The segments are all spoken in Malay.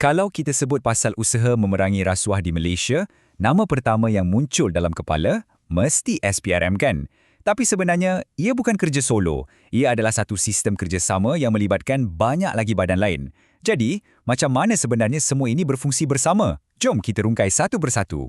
Kalau kita sebut pasal usaha memerangi rasuah di Malaysia, nama pertama yang muncul dalam kepala mesti SPRM kan? Tapi sebenarnya, ia bukan kerja solo. Ia adalah satu sistem kerjasama yang melibatkan banyak lagi badan lain. Jadi, macam mana sebenarnya semua ini berfungsi bersama? Jom kita rungkai satu persatu.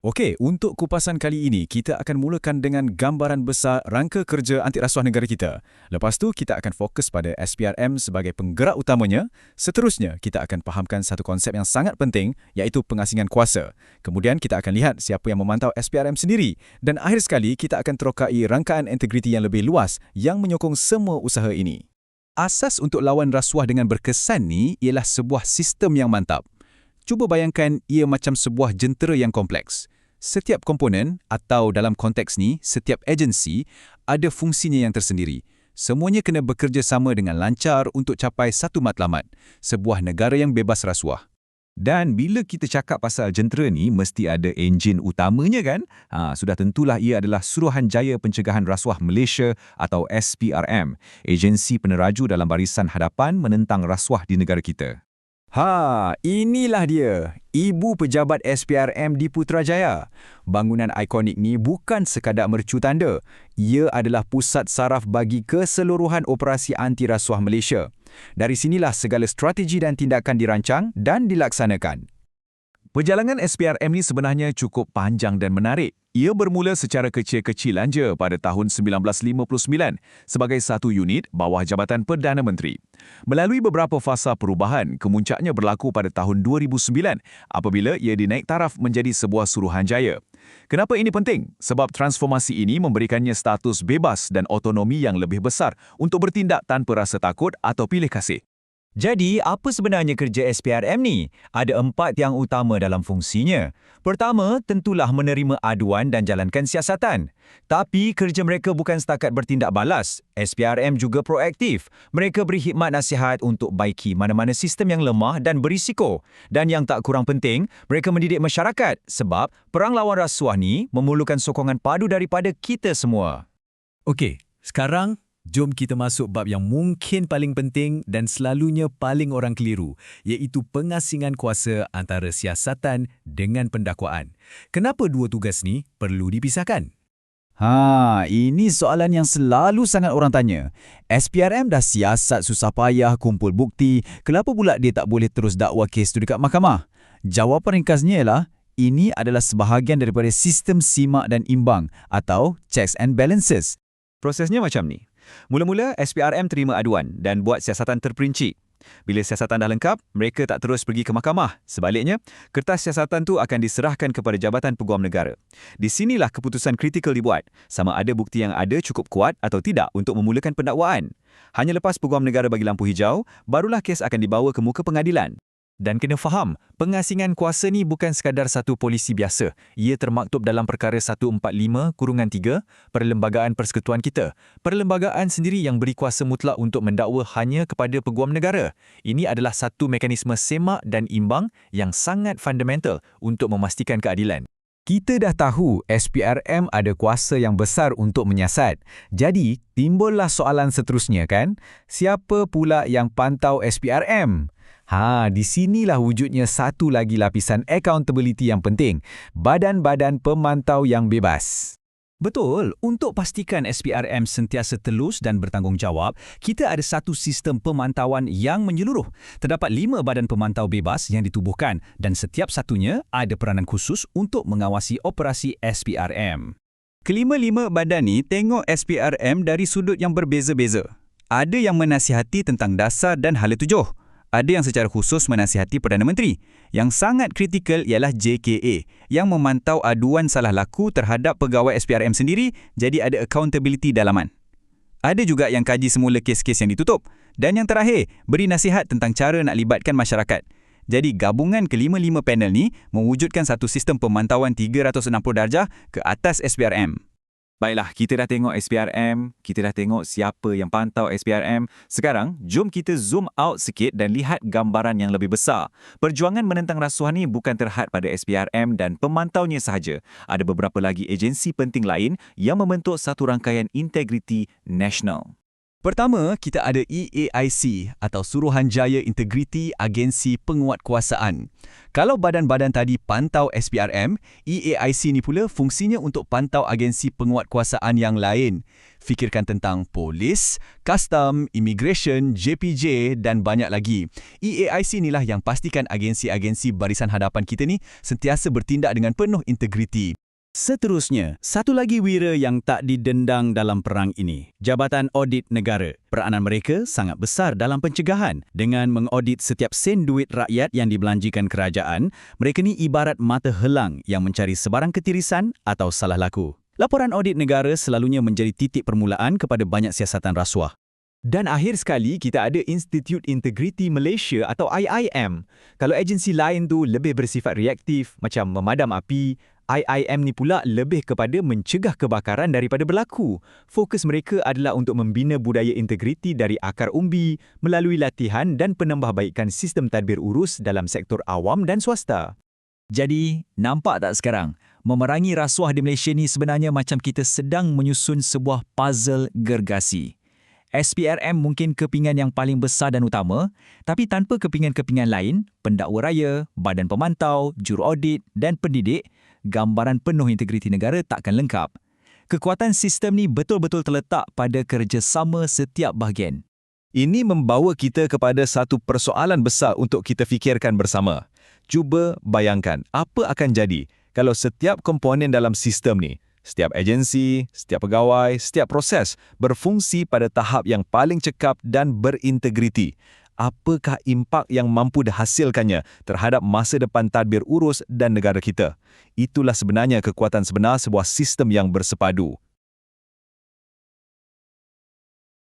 Okey, untuk kupasan kali ini, kita akan mulakan dengan gambaran besar rangka kerja antirasuah negara kita. Lepas tu, kita akan fokus pada SPRM sebagai penggerak utamanya. Seterusnya, kita akan fahamkan satu konsep yang sangat penting, iaitu pengasingan kuasa. Kemudian, kita akan lihat siapa yang memantau SPRM sendiri. Dan akhir sekali, kita akan terokai rangkaan integriti yang lebih luas yang menyokong semua usaha ini. Asas untuk lawan rasuah dengan berkesan ni ialah sebuah sistem yang mantap. Cuba bayangkan ia macam sebuah jentera yang kompleks. Setiap komponen atau dalam konteks ni, setiap agensi ada fungsinya yang tersendiri. Semuanya kena bekerja sama dengan lancar untuk capai satu matlamat, sebuah negara yang bebas rasuah. Dan bila kita cakap pasal jentera ni, mesti ada enjin utamanya kan? Sudah tentulah ia adalah Suruhanjaya Pencegahan Rasuah Malaysia atau SPRM, agensi peneraju dalam barisan hadapan menentang rasuah di negara kita. Inilah dia, ibu pejabat SPRM di Putrajaya. Bangunan ikonik ni bukan sekadar mercu tanda. Ia adalah pusat saraf bagi keseluruhan operasi anti-rasuah Malaysia. Dari sinilah segala strategi dan tindakan dirancang dan dilaksanakan. Perjalanan SPRM ni sebenarnya cukup panjang dan menarik. Ia bermula secara kecil-kecilan je pada tahun 1959 sebagai satu unit bawah Jabatan Perdana Menteri. Melalui beberapa fasa perubahan, kemuncaknya berlaku pada tahun 2009 apabila ia dinaik taraf menjadi sebuah suruhanjaya. Kenapa ini penting? Sebab transformasi ini memberikannya status bebas dan otonomi yang lebih besar untuk bertindak tanpa rasa takut atau pilih kasih. Jadi, apa sebenarnya kerja SPRM ni? Ada 4 yang utama dalam fungsinya. Pertama, tentulah menerima aduan dan jalankan siasatan. Tapi, kerja mereka bukan setakat bertindak balas. SPRM juga proaktif. Mereka beri khidmat nasihat untuk baiki mana-mana sistem yang lemah dan berisiko. Dan yang tak kurang penting, mereka mendidik masyarakat sebab perang lawan rasuah ni memerlukan sokongan padu daripada kita semua. Okey, sekarang jom kita masuk bab yang mungkin paling penting dan selalunya paling orang keliru, iaitu pengasingan kuasa antara siasatan dengan pendakwaan. Kenapa dua tugas ni perlu dipisahkan? Ini soalan yang selalu sangat orang tanya. SPRM dah siasat susah payah kumpul bukti, kenapa pula dia tak boleh terus dakwa kes tu dekat mahkamah? Jawapan ringkasnya ialah, ini adalah sebahagian daripada sistem simak dan imbang atau checks and balances. Prosesnya macam ni. Mula-mula, SPRM terima aduan dan buat siasatan terperinci. Bila siasatan dah lengkap, mereka tak terus pergi ke mahkamah. Sebaliknya, kertas siasatan tu akan diserahkan kepada Jabatan Peguam Negara. Di sinilah keputusan kritikal dibuat, sama ada bukti yang ada cukup kuat atau tidak untuk memulakan pendakwaan. Hanya lepas Peguam Negara bagi lampu hijau, barulah kes akan dibawa ke muka pengadilan. Dan kena faham, pengasingan kuasa ni bukan sekadar satu polisi biasa. Ia termaktub dalam Perkara 145/3 Perlembagaan Persekutuan kita. Perlembagaan sendiri yang beri kuasa mutlak untuk mendakwa hanya kepada Peguam Negara. Ini adalah satu mekanisme semak dan imbang yang sangat fundamental untuk memastikan keadilan. Kita dah tahu SPRM ada kuasa yang besar untuk menyiasat. Jadi, timbullah soalan seterusnya kan? Siapa pula yang pantau SPRM? Di sinilah wujudnya satu lagi lapisan accountability yang penting. Badan-badan pemantau yang bebas. Betul, untuk pastikan SPRM sentiasa telus dan bertanggungjawab, kita ada satu sistem pemantauan yang menyeluruh. Terdapat 5 badan pemantau bebas yang ditubuhkan dan setiap satunya ada peranan khusus untuk mengawasi operasi SPRM. Kelima-lima badan ni tengok SPRM dari sudut yang berbeza-beza. Ada yang menasihati tentang dasar dan hala tujuh. Ada yang secara khusus menasihati Perdana Menteri. Yang sangat kritikal ialah JKA yang memantau aduan salah laku terhadap pegawai SPRM sendiri, jadi ada accountability dalaman. Ada juga yang kaji semula kes-kes yang ditutup. Dan yang terakhir, beri nasihat tentang cara nak libatkan masyarakat. Jadi gabungan kelima-lima panel ni mewujudkan satu sistem pemantauan 360 darjah ke atas SPRM. Baiklah, kita dah tengok SPRM, kita dah tengok siapa yang pantau SPRM. Sekarang, jom kita zoom out sikit dan lihat gambaran yang lebih besar. Perjuangan menentang rasuah ni bukan terhad pada SPRM dan pemantaunya sahaja. Ada beberapa lagi agensi penting lain yang membentuk satu rangkaian integriti nasional. Pertama, kita ada EAIC atau Suruhanjaya Integriti Agensi Penguatkuasaan. Kalau badan-badan tadi pantau SPRM, EAIC ni pula fungsinya untuk pantau agensi penguatkuasaan yang lain. Fikirkan tentang polis, custom, immigration, JPJ dan banyak lagi. EAIC inilah yang pastikan agensi-agensi barisan hadapan kita ni sentiasa bertindak dengan penuh integriti. Seterusnya, satu lagi wira yang tak didendang dalam perang ini, Jabatan Audit Negara. Peranan mereka sangat besar dalam pencegahan. Dengan mengaudit setiap sen duit rakyat yang dibelanjikan kerajaan, mereka ni ibarat mata helang yang mencari sebarang ketirisan atau salah laku. Laporan audit negara selalunya menjadi titik permulaan kepada banyak siasatan rasuah. Dan akhir sekali, kita ada Institute Integriti Malaysia atau IIM. Kalau agensi lain tu lebih bersifat reaktif, macam memadam api, IIM ni pula lebih kepada mencegah kebakaran daripada berlaku. Fokus mereka adalah untuk membina budaya integriti dari akar umbi melalui latihan dan penambahbaikan sistem tadbir urus dalam sektor awam dan swasta. Jadi, nampak tak sekarang? Memerangi rasuah di Malaysia ni sebenarnya macam kita sedang menyusun sebuah puzzle gergasi. SPRM mungkin kepingan yang paling besar dan utama, tapi tanpa kepingan-kepingan lain, pendakwa raya, badan pemantau, juru audit dan pendidik, gambaran penuh integriti negara takkan lengkap. Kekuatan sistem ni betul-betul terletak pada kerjasama setiap bahagian. Ini membawa kita kepada satu persoalan besar untuk kita fikirkan bersama. Cuba bayangkan apa akan jadi kalau setiap komponen dalam sistem ni, setiap agensi, setiap pegawai, setiap proses berfungsi pada tahap yang paling cekap dan berintegriti. Apakah impak yang mampu dihasilkannya terhadap masa depan tadbir urus dan negara kita? Itulah sebenarnya kekuatan sebenar sebuah sistem yang bersepadu.